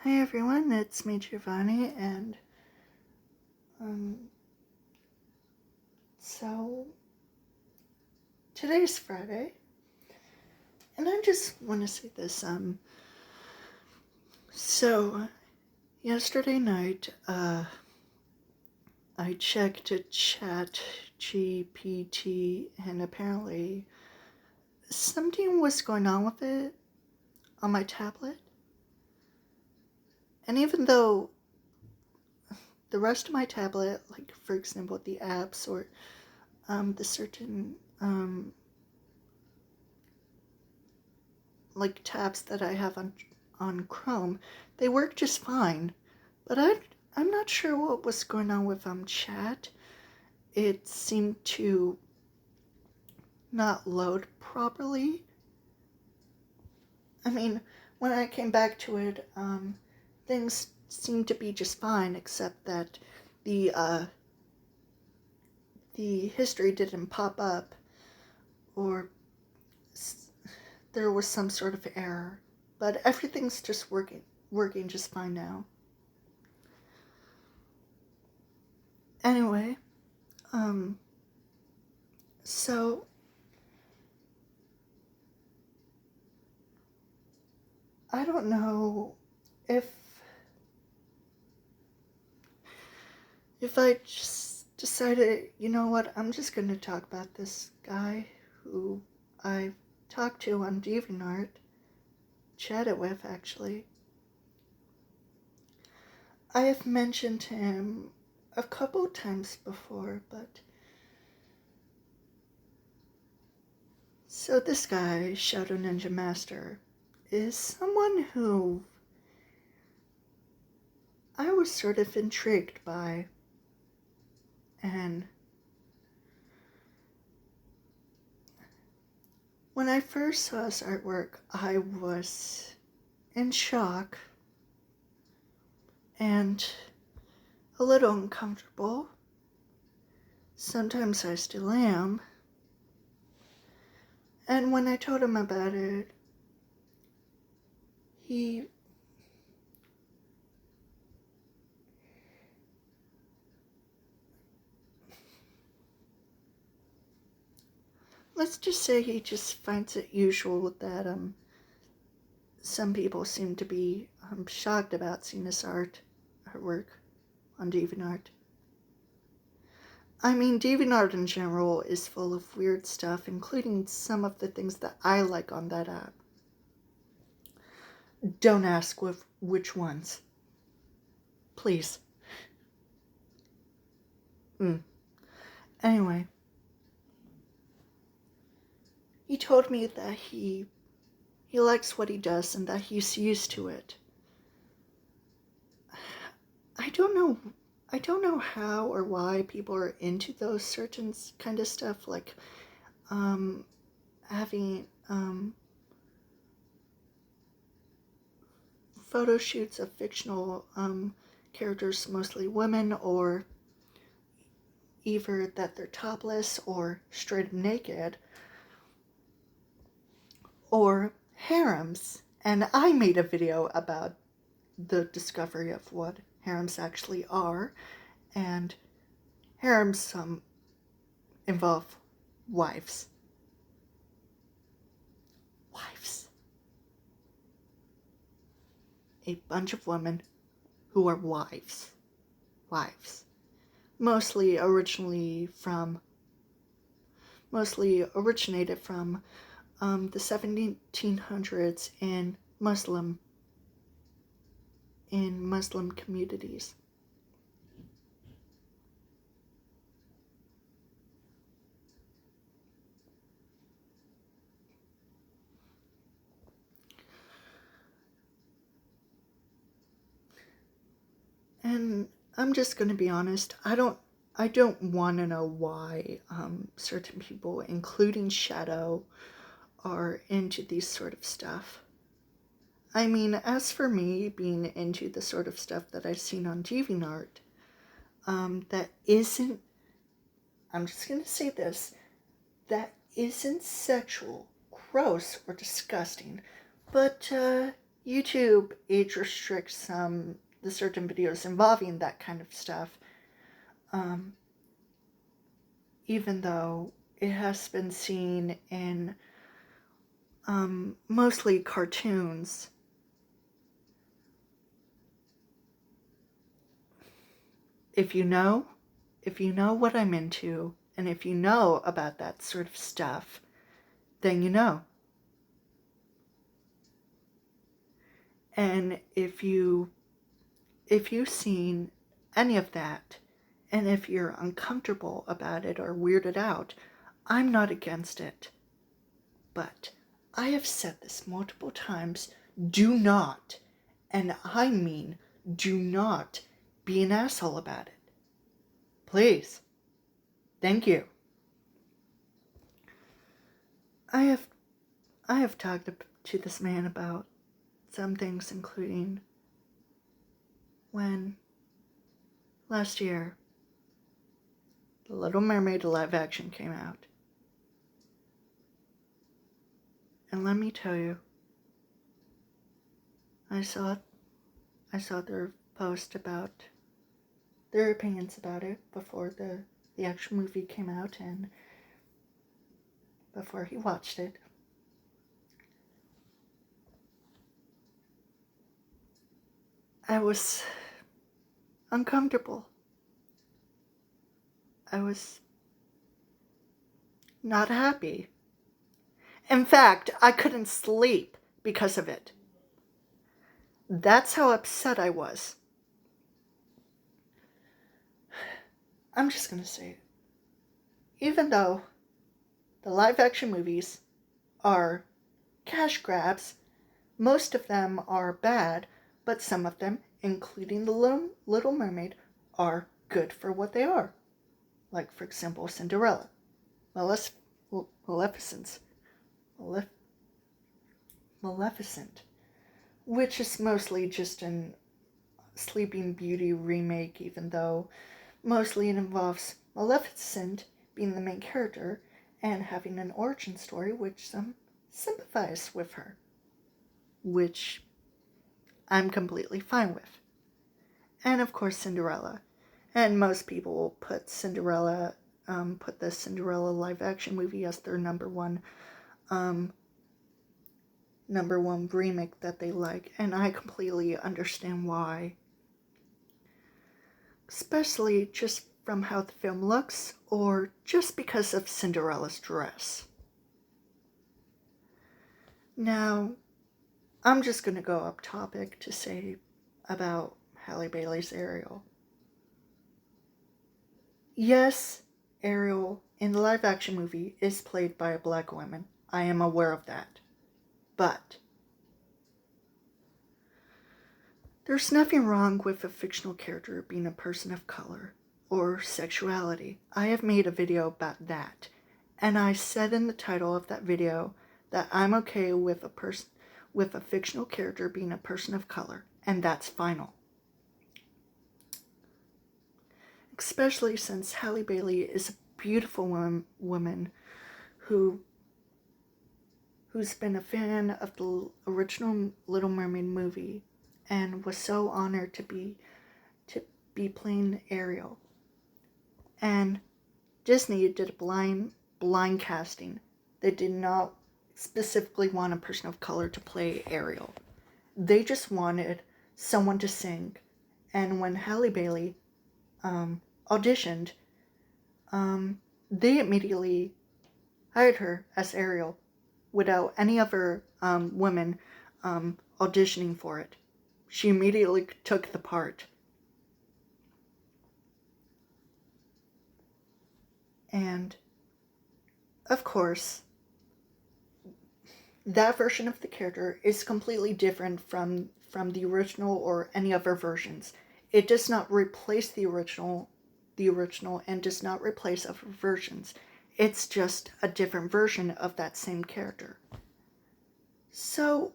Hi everyone, it's me Giovanni, and um, so today's Friday, and I just want to say this. So yesterday night, I checked Chat GPT, and apparently something was going on with it on my tablet, and even though the rest of my tablet, like for example the apps or the certain like tabs that I have on Chrome, they work just fine. But I'm not sure what was going on with chat. It seemed to not load properly. I mean, when I came back to it, things seemed to be just fine, except that the history didn't pop up, or there was some sort of error. But everything's just working just fine now. Anyway, so I don't know if I just decided, you know what, I'm just going to talk about this guy who I talked to on DeviantArt, chatted with actually. I have mentioned him a couple times before, but so this guy, Shadow Ninja Master, is someone who I was sort of intrigued by, and when I first saw his artwork, I was in shock and a little uncomfortable. Sometimes I still am. And when I told him about it, he let's just say he just finds it usual that some people seem to be shocked about seeing his artwork on DeviantArt. I mean, DeviantArt in general is full of weird stuff, including some of the things that I like on that app. Don't ask which ones. Please. Anyway, he told me that he likes what he does and that he's used to it. I don't know how or why people are into those certain kind of stuff, like having photo shoots of fictional characters, mostly women, or either that they're topless or straight naked, or harems. And I made a video about the discovery of what harems actually are, and harems involve wives. A bunch of women who are wives. Mostly originated from the 1700s in Muslim communities. And I'm just going to be honest, I don't want to know why certain people, including Shadow, are into these sort of stuff. I mean, as for me being into the sort of stuff that I've seen on DeviantArt, that isn't, I'm just going to say this, that isn't sexual, gross, or disgusting, but YouTube age restricts the certain videos involving that kind of stuff, even though it has been seen in mostly cartoons. If you know what I'm into, and if you know about that sort of stuff, then you know. And if you've seen any of that, and if you're uncomfortable about it or weirded out, I'm not against it. But I have said this multiple times, do not, and I mean do not, be an asshole about it. Please. Thank you. I have talked to this man about some things, including when last year The Little Mermaid live action came out. And let me tell you, I saw their post about their opinions about it before the actual movie came out and before he watched it. I was uncomfortable. I was not happy. In fact, I couldn't sleep because of it. That's how upset I was. I'm just gonna say it. Even though the live action movies are cash grabs, most of them are bad, but some of them, including The Little Mermaid, are good for what they are. Like, for example, Cinderella. Maleficent, which is mostly just an Sleeping Beauty remake, even though mostly it involves Maleficent being the main character and having an origin story which some sympathize with her, which I'm completely fine with. And of course Cinderella. And most people put the Cinderella live action movie as their number one remake that they like, and I completely understand why. Especially just from how the film looks, or just because of Cinderella's dress. Now, I'm just going to go up topic to say about Halle Bailey's Ariel. Yes, Ariel in the live action movie is played by a black woman. I am aware of that. But there's nothing wrong with a fictional character being a person of color or sexuality. I have made a video about that. And I said in the title of that video that I'm okay with a fictional character being a person of color, and that's final. Especially since Halle Bailey is a beautiful woman who's been a fan of the original Little Mermaid movie and was so honored to be playing Ariel. And Disney did a blind casting. They did not specifically want a person of color to play Ariel. They just wanted someone to sing. And when Halle Bailey auditioned, they immediately hired her as Ariel without any other women auditioning for it. She immediately took the part. And, of course, that version of the character is completely different from the original or any other versions. It does not replace the original and does not replace other versions. It's just a different version of that same character. So,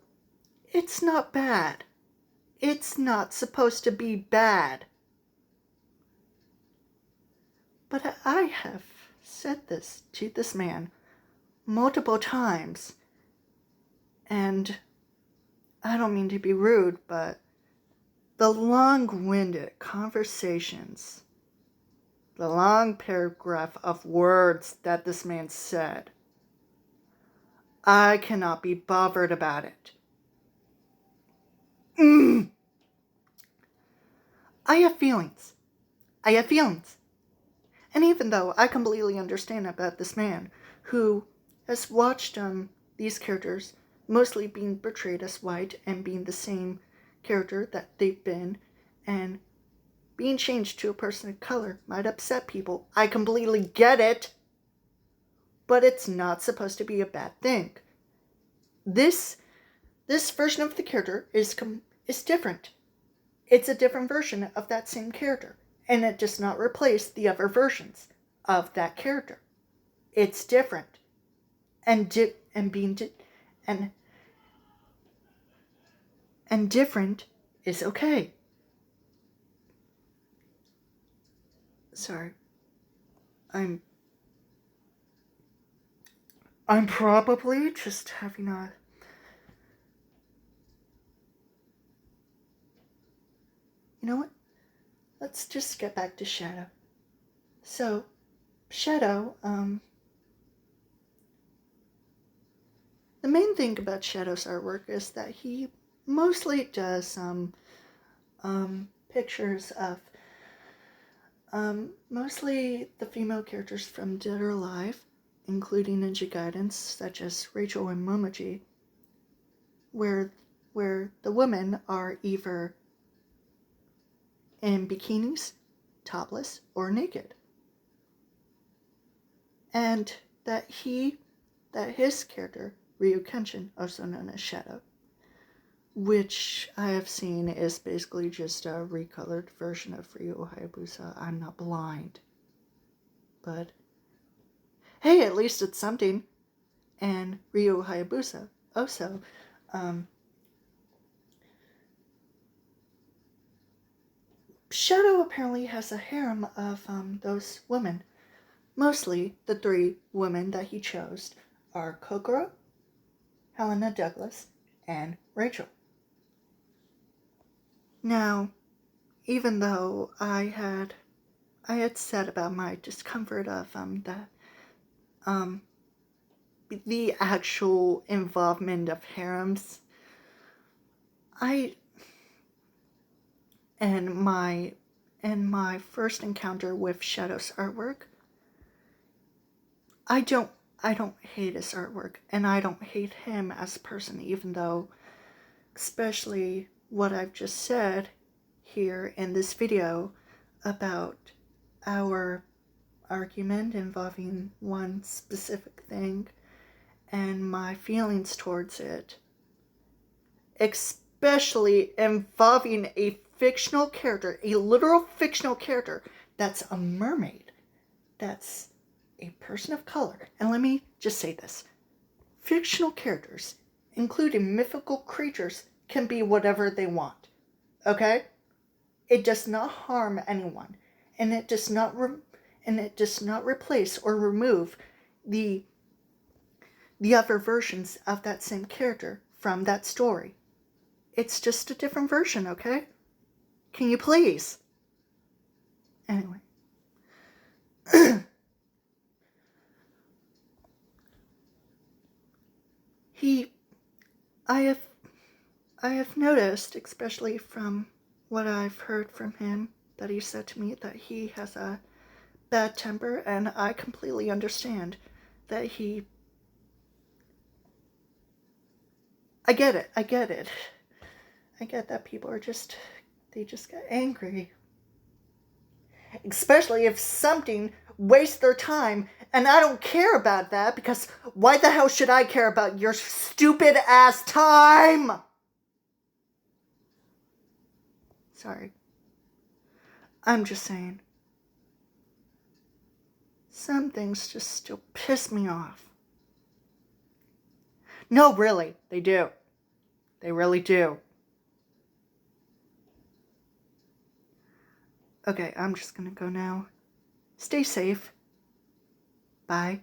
it's not bad. It's not supposed to be bad. But I have said this to this man multiple times, and I don't mean to be rude, but the long-winded conversations, the long paragraph of words that this man said, I cannot be bothered about it. I have feelings. I have feelings. And even though I completely understand about this man who has watched these characters mostly being portrayed as white and being the same character that they've been, and being changed to a person of color might upset people. I completely get it. But it's not supposed to be a bad thing. This version of the character is different. It's a different version of that same character, and it does not replace the other versions of that character. It's different, and different is okay. Sorry, I'm probably just having a. You know what? Let's just get back to Shadow. So, Shadow, the main thing about Shadow's artwork is that he mostly does pictures of mostly the female characters from Dead or Alive, including Ninja Gaidens such as Rachel and Momoji, where the women are either in bikinis, topless, or naked. And that his character, Ryu Kenshin, also known as Shadow, which I have seen is basically just a recolored version of Ryu Hayabusa. I'm not blind. But hey, at least it's something. And Ryu Hayabusa also, Shadow apparently has a harem of those women. Mostly the three women that he chose are Kokoro, Helena Douglas, and Rachel. Now, even though I had said about my discomfort of the actual involvement of harems, in my first encounter with Shadow's artwork, I don't hate his artwork, and I don't hate him as a person, even though, especially what I've just said here in this video about our argument involving one specific thing and my feelings towards it, especially involving a fictional character, a literal fictional character that's a mermaid, that's a person of color. And let me just say this. Fictional characters, including mythical creatures, can be whatever they want. Okay? It does not harm anyone, and it does not replace or remove the other versions of that same character from that story. It's just a different version, okay? Can you please? Anyway. I have noticed, especially from what I've heard from him, that he said to me that he has a bad temper, and I completely understand that I get it. I get that people they just get angry. Especially if something wastes their time, and I don't care about that, because why the hell should I care about your stupid ass time? Sorry. I'm just saying. Some things just still piss me off. No, really, they do. They really do. Okay, I'm just gonna go now. Stay safe. Bye.